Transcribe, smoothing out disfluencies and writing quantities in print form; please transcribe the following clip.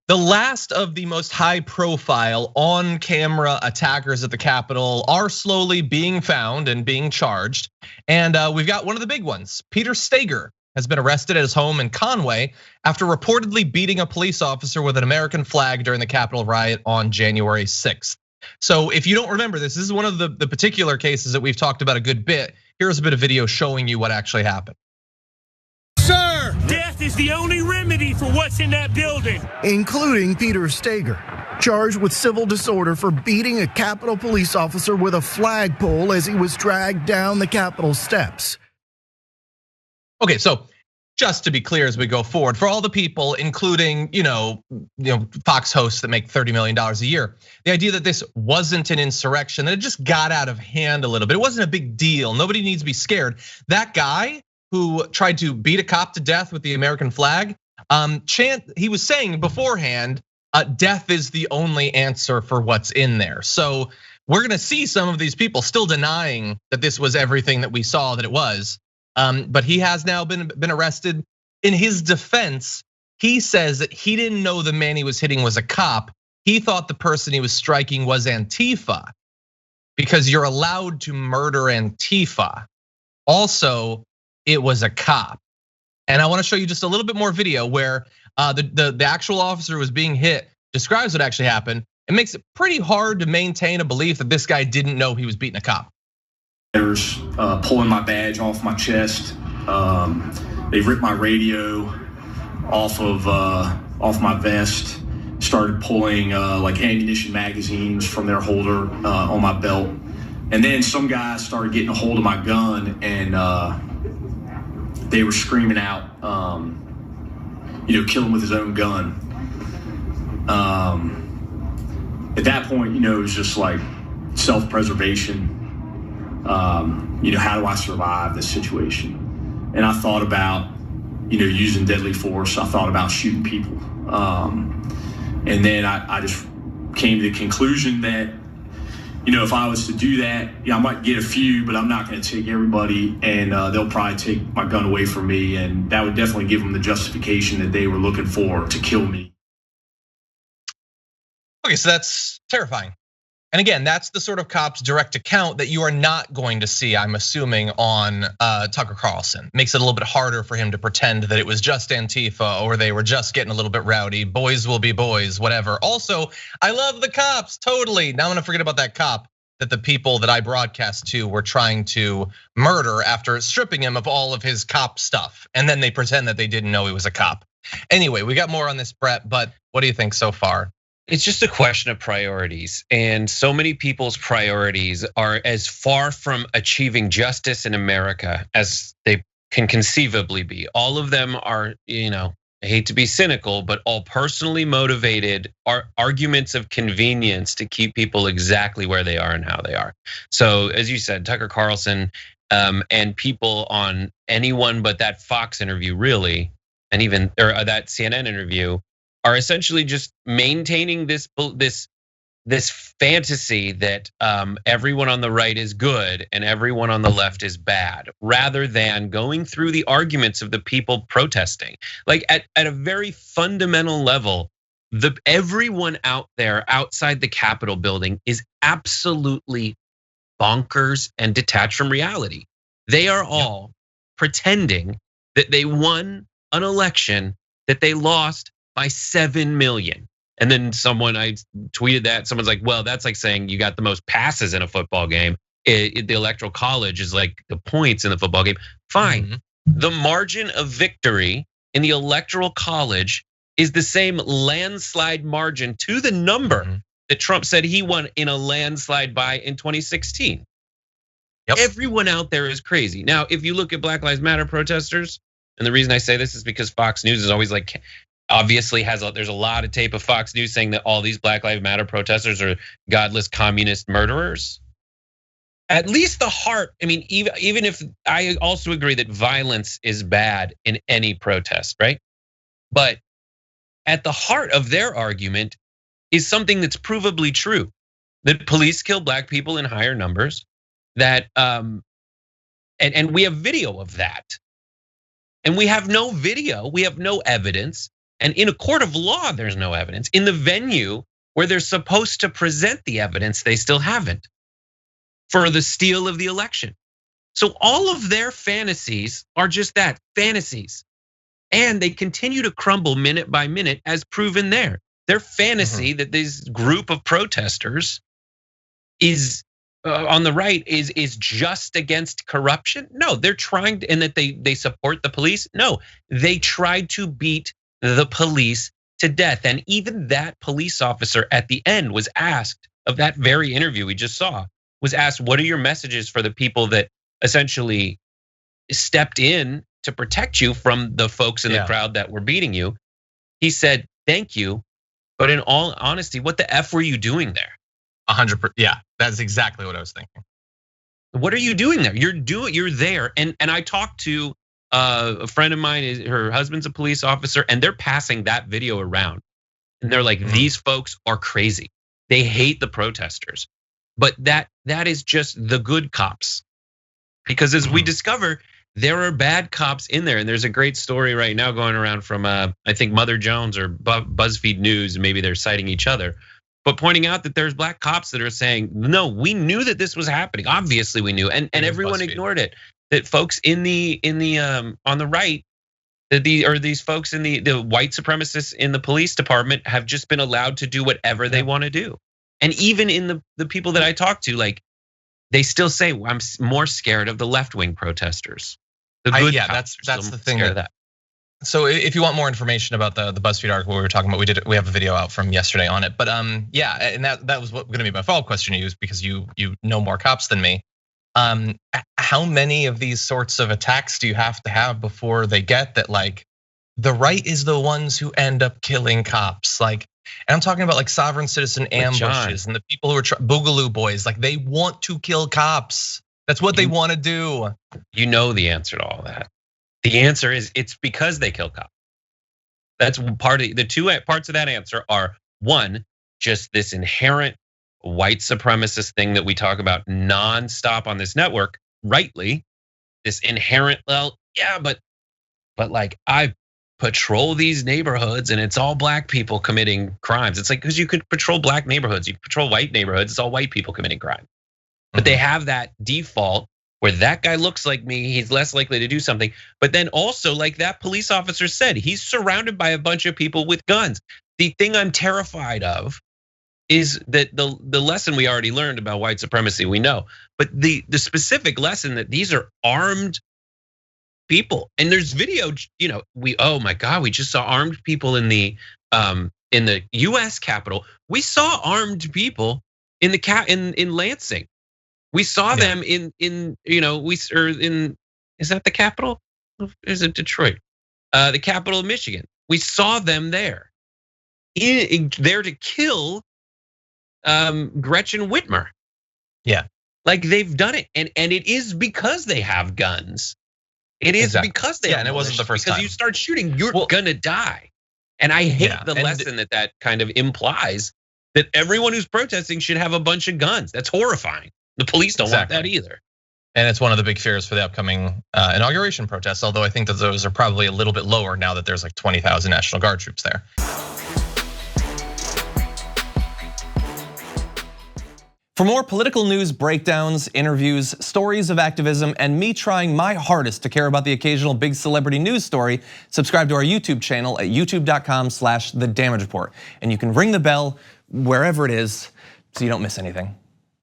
The last of the most high profile on camera attackers at the Capitol are slowly being found and being charged. And we've got one of the big ones. Peter Stager has been arrested at his home in Conway after reportedly beating a police officer with an American flag during the Capitol riot on January 6th. So if you don't remember this is one of the particular cases that we've talked about a good bit. Here's a bit of video showing you what actually happened. Sir, death is the only remedy for what's in that building. Including Peter Stager, charged with civil disorder for beating a Capitol police officer with a flagpole as he was dragged down the Capitol steps. Okay, so just to be clear as we go forward, for all the people, including Fox hosts that make $30 million a year, the idea that this wasn't an insurrection, that it just got out of hand a little bit, it wasn't a big deal. Nobody needs to be scared. That guy who tried to beat a cop to death with the American flag, he was saying beforehand, death is the only answer for what's in there. So we're gonna see some of these people still denying that this was everything that we saw that it was. But he has now been arrested. In his defense, he says that he didn't know the man he was hitting was a cop. He thought the person he was striking was Antifa, because you're allowed to murder Antifa. Also, it was a cop. And I wanna show you just a little bit more video where the actual officer who was being hit describes what actually happened. It makes it pretty hard to maintain a belief that this guy didn't know he was beating a cop. Pulling my badge off my chest. They ripped my radio off my vest. Started pulling like ammunition magazines from their holder on my belt. And then some guys started getting a hold of my gun and they were screaming out, kill him with his own gun. At that point, it was just like self-preservation. How do I survive this situation? And I thought about, using deadly force. I thought about shooting people. And then I just came to the conclusion that, if I was to do that, I might get a few, but I'm not going to take everybody, and they'll probably take my gun away from me, and that would definitely give them the justification that they were looking for to kill me. Okay, so that's terrifying. And again, that's the sort of cop's direct account that you are not going to see, I'm assuming, on Tucker Carlson. Makes it a little bit harder for him to pretend that it was just Antifa or they were just getting a little bit rowdy. Boys will be boys, whatever. Also, I love the cops, totally. Now I'm gonna forget about that cop that the people that I broadcast to were trying to murder after stripping him of all of his cop stuff. And then they pretend that they didn't know he was a cop. Anyway, we got more on this, Brett, but what do you think so far? It's just a question of priorities, and so many people's priorities are as far from achieving justice in America as they can conceivably be. All of them are, I hate to be cynical, but all personally motivated are arguments of convenience to keep people exactly where they are and how they are. So as you said, Tucker Carlson and people on anyone but that Fox interview really, and even or that CNN interview, are essentially just maintaining this fantasy that everyone on the right is good and everyone on the left is bad, rather than going through the arguments of the people protesting. Like at a very fundamental level, everyone out there outside the Capitol building is absolutely bonkers and detached from reality. They are all pretending that they won an election that they lost by 7 million. And then I tweeted that, someone's like, well, that's like saying you got the most passes in a football game. The electoral college is like the points in the football game. Fine, The margin of victory in the electoral college is the same landslide margin to the number that Trump said he won in a landslide by in 2016. Yep. Everyone out there is crazy. Now, if you look at Black Lives Matter protesters, and the reason I say this is because Fox News is always like, obviously there's a lot of tape of Fox News saying that all these Black Lives Matter protesters are godless communist murderers. At least the heart, even if I also agree that violence is bad in any protest, right? But at the heart of their argument is something that's provably true, that police kill black people in higher numbers, that and we have video of that. And we have no video, we have no evidence. And in a court of law, there's no evidence. In the venue where they're supposed to present the evidence, they still haven't for the steal of the election. So all of their fantasies are just that, fantasies. And they continue to crumble minute by minute as proven there. Their fantasy that this group of protesters is on the right is just against corruption. No, they're trying to, and that they support the police. No, they tried to beat the police to death. And even that police officer at the end was asked, of that very interview we just saw, was asked, what are your messages for the people that essentially stepped in to protect you from the folks in the crowd that were beating you? He said, thank you. But in all honesty, what the F were you doing there? 100%. Yeah, that's exactly what I was thinking. What are you doing there? You're there. And I talked to a friend of mine, her husband's a police officer, and they're passing that video around. And they're like, these folks are crazy. They hate the protesters. But that is just the good cops. Because as we discover, there are bad cops in there. And there's a great story right now going around from, I think, Mother Jones or BuzzFeed News, maybe they're citing each other, but pointing out that there's black cops that are saying, no, we knew that this was happening. Obviously we knew, and everyone ignored it. That folks on the right, these folks in the white supremacists in the police department have just been allowed to do whatever they want to do. And even in the people that I talk to, like, they still say, well, I'm more scared of the left-wing protesters. That's the thing. So if you want more information about the BuzzFeed article we were talking about, we have a video out from yesterday on it. But yeah, and that was going to be my follow-up question to you, because you know more cops than me. How many of these sorts of attacks do you have to have before they get that, like, the right is the ones who end up killing cops? Like, and I'm talking about like sovereign citizen ambushes and the people who are Boogaloo boys, like, they want to kill cops. That's what they want to do. You know the answer to all that. The answer is it's because they kill cops. That's part of the two parts of that answer are, one, just this inherent white supremacist thing that we talk about nonstop on this network, rightly, this inherent, well, yeah, but like, I patrol these neighborhoods and it's all black people committing crimes. It's like, because you could patrol black neighborhoods, you patrol white neighborhoods, it's all white people committing crime. But they have that default where that guy looks like me, he's less likely to do something. But then also, like that police officer said, he's surrounded by a bunch of people with guns. The thing I'm terrified of is that the lesson we already learned about white supremacy, we know. But the specific lesson that these are armed people. And there's video, oh my God, we just saw armed people in the US Capitol. We saw armed people in Lansing. We saw them in is that the Capitol? Is it Detroit? The capital of Michigan. We saw them there, there to kill Gretchen Whitmer. Yeah, like they've done it, and it is because they have guns. It is because they have and it wasn't the first time. Because you start shooting, you're gonna die. And I hate the lesson that kind of implies, that everyone who's protesting should have a bunch of guns. That's horrifying. The police don't want that either. And it's one of the big fears for the upcoming inauguration protests, although I think that those are probably a little bit lower now that there's like 20,000 National Guard troops there. For more political news breakdowns, interviews, stories of activism, and me trying my hardest to care about the occasional big celebrity news story, subscribe to our YouTube channel at youtube.com/thedamagereport. And you can ring the bell wherever it is so you don't miss anything.